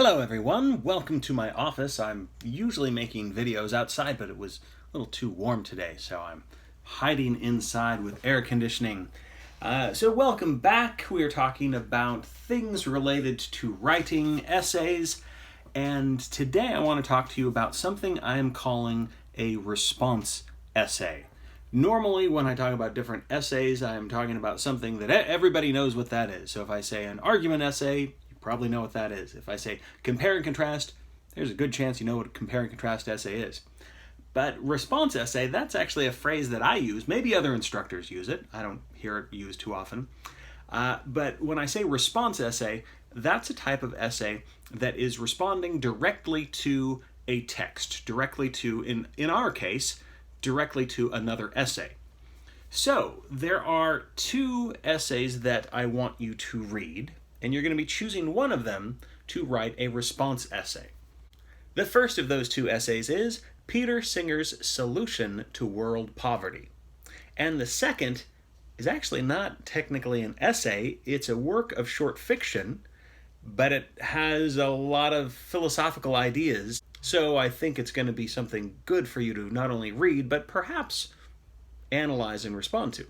Hello everyone, welcome to my office. I'm usually making videos outside, but it was a little too warm today, so I'm hiding inside with air conditioning. So welcome back. We are talking about things related to writing essays, and today I want to talk to you about something I am calling a response essay. Normally, when I talk about different essays, I'm talking about something that everybody knows what that is. So if I say an argument essay, probably know what that is. If I say compare and contrast, there's a good chance you know what a compare and contrast essay is. But response essay, that's actually a phrase that I use. Maybe other instructors use it. I don't hear it used too often. But when I say response essay, that's a type of essay that is responding directly to a text, directly to, in our case, directly to another essay. So there are two essays that I want you to read, and you're going to be choosing one of them to write a response essay. The first of those two essays is Peter Singer's Solution to World Poverty. And the second is actually not technically an essay, it's a work of short fiction, but it has a lot of philosophical ideas, so I think it's going to be something good for you to not only read, but perhaps analyze and respond to.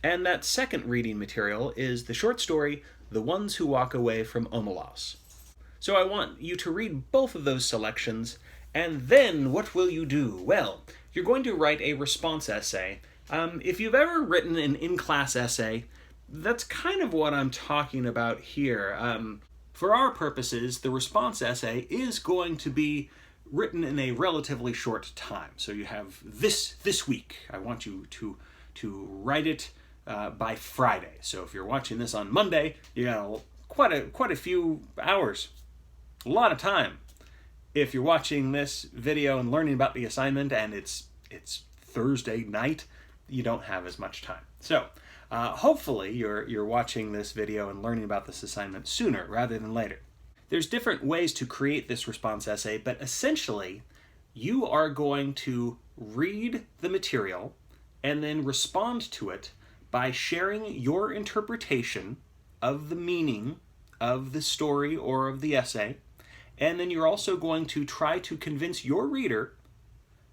And that second reading material is the short story The Ones Who Walk Away from Omelas. So I want you to read both of those selections, and then what will you do? Well, you're going to write a response essay. If you've ever written an in-class essay, that's kind of what I'm talking about here. For our purposes, the response essay is going to be written in a relatively short time. So you have this week. I want you to write it by Friday. So if you're watching this on Monday, you got quite a few hours, a lot of time. If you're watching this video and learning about the assignment and it's Thursday night, you don't have as much time. So hopefully you're watching this video and learning about this assignment sooner rather than later. There's different ways to create this response essay, but essentially you are going to read the material and then respond to it by sharing your interpretation of the meaning of the story or of the essay, and then you're also going to try to convince your reader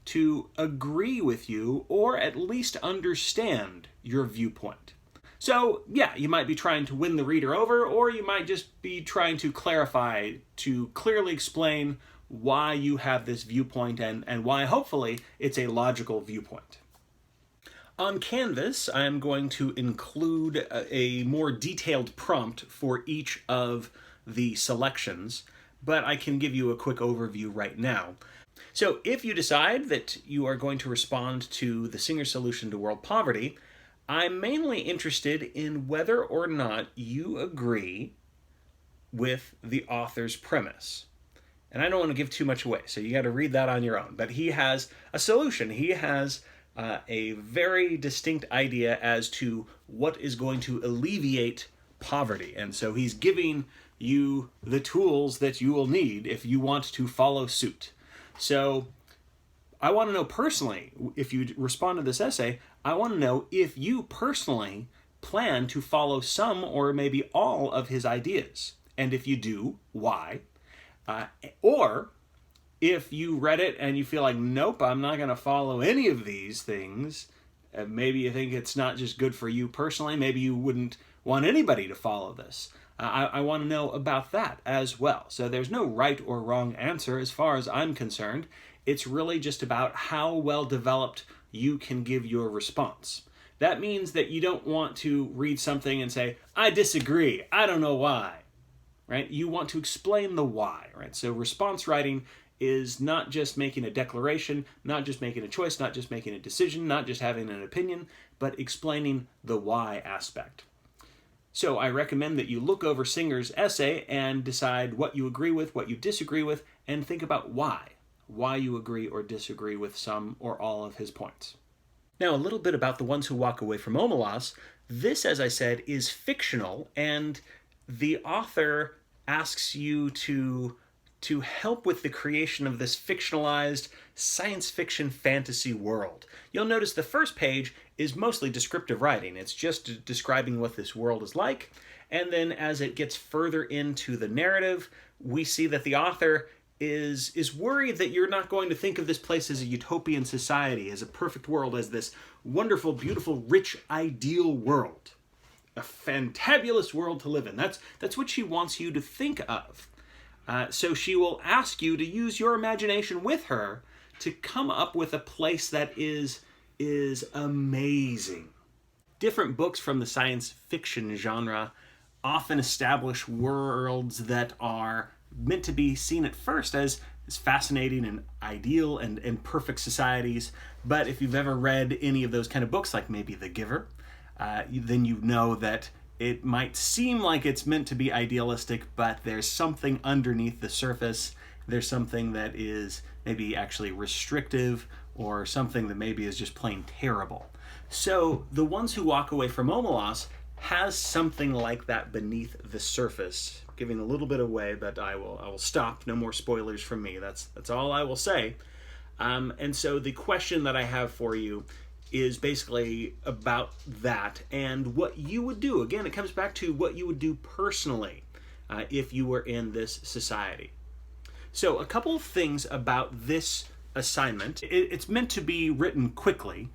to agree with you or at least understand your viewpoint. So, yeah, you might be trying to win the reader over, or you might just be trying to clarify, to clearly explain why you have this viewpoint and why, hopefully, it's a logical viewpoint. On Canvas, I'm going to include a more detailed prompt for each of the selections, but I can give you a quick overview right now. So if you decide that you are going to respond to the Singer's Solution to World Poverty, I'm mainly interested in whether or not you agree with the author's premise. And I don't want to give too much away, so you got to read that on your own. But he has a solution. He has a very distinct idea as to what is going to alleviate poverty. And so he's giving you the tools that you will need if you want to follow suit. So I want to know personally, if you respond to this essay, I want to know if you personally plan to follow some or maybe all of his ideas. And if you do, why? Or if you read it and you feel like, nope, I'm not going to follow any of these things, maybe you think it's not just good for you personally, maybe you wouldn't want anybody to follow this. I want to know about that as well. So there's no right or wrong answer as far as I'm concerned. It's really just about how well developed you can give your response. That means that you don't want to read something and say, I disagree, I don't know why, right? You want to explain the why, right? So response writing is not just making a declaration, not just making a choice, not just making a decision, not just having an opinion, but explaining the why aspect. So I recommend that you look over Singer's essay and decide what you agree with, what you disagree with, and think about why you agree or disagree with some or all of his points. Now, a little bit about The Ones Who Walk Away from Omelas. This, as I said, is fictional, and the author asks you to help with the creation of this fictionalized science fiction fantasy world. You'll notice the first page is mostly descriptive writing. It's just describing what this world is like, and then as it gets further into the narrative, we see that the author is worried that you're not going to think of this place as a utopian society, as a perfect world, as this wonderful, beautiful, rich, ideal world. A fantabulous world to live in. That's what she wants you to think of. So she will ask you to use your imagination with her to come up with a place that is amazing. Different books from the science fiction genre often establish worlds that are meant to be seen at first as fascinating and ideal and perfect societies. But if you've ever read any of those kind of books, like maybe The Giver, then you know that it might seem like it's meant to be idealistic, but there's something underneath the surface. There's something that is maybe actually restrictive, or something that maybe is just plain terrible. So The Ones Who Walk Away from Omelas has something like that beneath the surface. Giving a little bit away, but I will stop. No more spoilers from me. That's all I will say. And so the question that I have for you is basically about that and what you would do. Again, it comes back to what you would do personally if you were in this society. So a couple of things about this assignment. It's meant to be written quickly,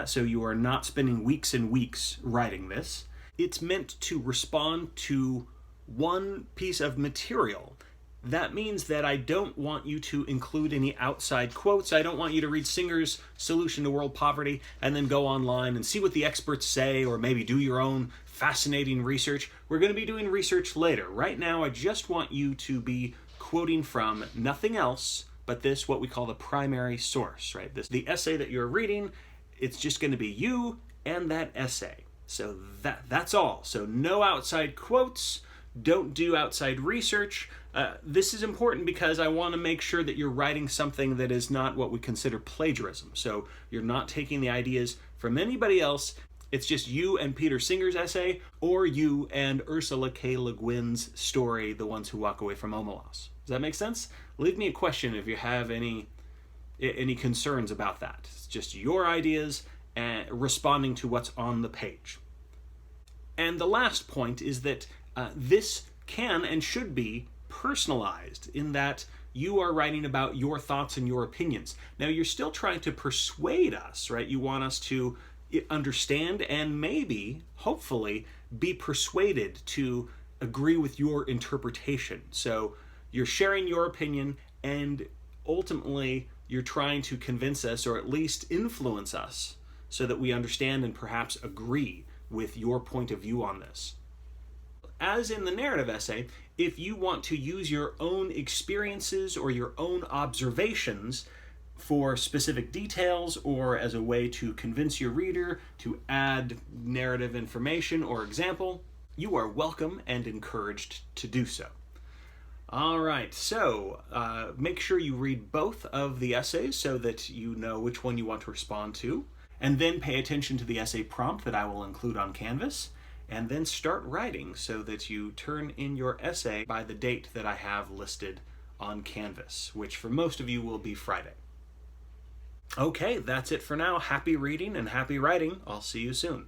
so you are not spending weeks and weeks writing this. It's meant to respond to one piece of material. That means that I don't want you to include any outside quotes. I don't want you to read Singer's Solution to World Poverty and then go online and see what the experts say, or maybe do your own fascinating research. We're going to be doing research later. Right now, I just want you to be quoting from nothing else but this, what we call the primary source, right? The essay that you're reading, it's just going to be you and that essay. So that's all. So no outside quotes. Don't do outside research. This is important because I want to make sure that you're writing something that is not what we consider plagiarism. So you're not taking the ideas from anybody else. It's just you and Peter Singer's essay, or you and Ursula K. LeGuin's story, The Ones Who Walk Away from Omelas. Does that make sense? Leave me a question if you have any concerns about that. It's just your ideas and responding to what's on the page. And the last point is that this can and should be personalized, in that you are writing about your thoughts and your opinions. Now, you're still trying to persuade us, right? You want us to understand and maybe, hopefully, be persuaded to agree with your interpretation. So you're sharing your opinion, and ultimately you're trying to convince us, or at least influence us, so that we understand and perhaps agree with your point of view on this. As in the narrative essay, if you want to use your own experiences or your own observations for specific details, or as a way to convince your reader to add narrative information or example, you are welcome and encouraged to do so. All right, so make sure you read both of the essays so that you know which one you want to respond to, and then pay attention to the essay prompt that I will include on Canvas, and then start writing so that you turn in your essay by the date that I have listed on Canvas, which for most of you will be Friday. Okay, that's it for now. Happy reading and happy writing. I'll see you soon.